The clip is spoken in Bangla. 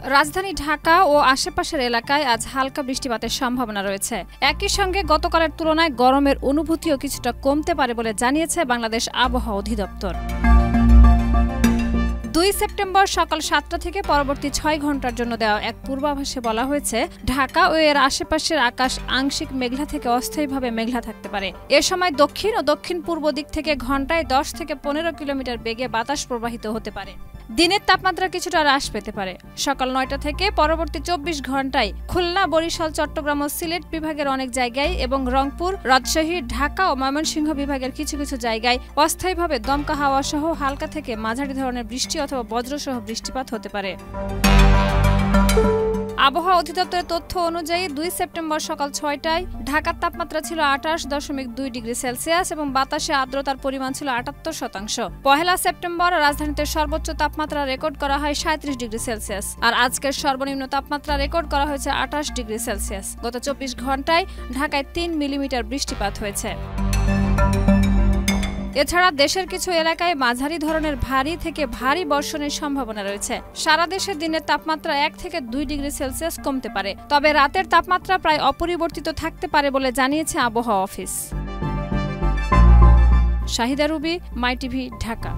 রাজধানী ঢাকা ও আশেপাশের এলাকায় আজ হালকা বৃষ্টিপাতের সম্ভাবনা রয়েছে। একই সঙ্গে গতকালের তুলনায় গরমের অনুভূতিও কিছুটা কমতে পারে বলে জানিয়েছে বাংলাদেশ আবহাওয়া অধিদপ্তর। ২ সেপ্টেম্বর সকাল ৭টা থেকে পরবর্তী ৬ ঘন্টার জন্য দেওয়া এক পূর্বাভাসে বলা হয়েছে, ঢাকা ও এর আশেপাশের আকাশ আংশিক মেঘলা থেকে অস্থায়ীভাবে মেঘলা থাকতে পারে। এ সময় দক্ষিণ ও দক্ষিণ পূর্ব দিক থেকে ঘন্টায় ১০ থেকে ১৫ কিলোমিটার বেগে বাতাস প্রবাহিত হতে পারে। দিনের তাপমাত্রা কিছুটা হ্রাস পেতে পারে। সকাল ৯টা থেকে পরবর্তী ২৪ ঘন্টায় খুলনা, বরিশাল, চট্টগ্রাম ও সিলেট বিভাগের অনেক জায়গায় এবং রংপুর, রাজশাহী, ঢাকা ও ময়মনসিংহ বিভাগের কিছু কিছু জায়গায় অস্থায়ীভাবে দমকা হাওয়া সহ হালকা থেকে মাঝারি ধরনের বৃষ্টি অথবা বজ্রসহ বৃষ্টিপাত হতে পারে। আবহাওয়া অধিদপ্তরের তথ্য অনুযায়ী ২ সেপ্টেম্বর সকাল ৬টায় ঢাকার তাপমাত্রা ছিল ২৮.২ ডিগ্রি সেলসিয়াস এবং বাতাসে আর্দ্রতার পরিমাণ ছিল ৭৮%। পহেলা সেপ্টেম্বর রাজধানীতে সর্বোচ্চ তাপমাত্রা রেকর্ড করা হয় ৩৭ ডিগ্রি সেলসিয়াস, আর আজকের সর্বনিম্ন তাপমাত্রা রেকর্ড করা হয়েছে ২৮ ডিগ্রি সেলসিয়াস। গত ২৪ ঘন্টায় ঢাকায় ৩ মিলিমিটার বৃষ্টিপাত হয়েছে। এছাড়া দেশের কিছু এলাকায় মাঝারি ধরনের ভারী থেকে ভারী বর্ষণের সম্ভাবনা রয়েছে। সারা দেশে দিনের তাপমাত্রা ১ থেকে ২ ডিগ্রি সেলসিয়াস কমতে পারে, তবে রাতের তাপমাত্রা প্রায় অপরিবর্তিত থাকতে পারে বলে জানিয়েছে আবহাওয়া অফিস। শাহিদা রুবি, মাই টিভি, ঢাকা।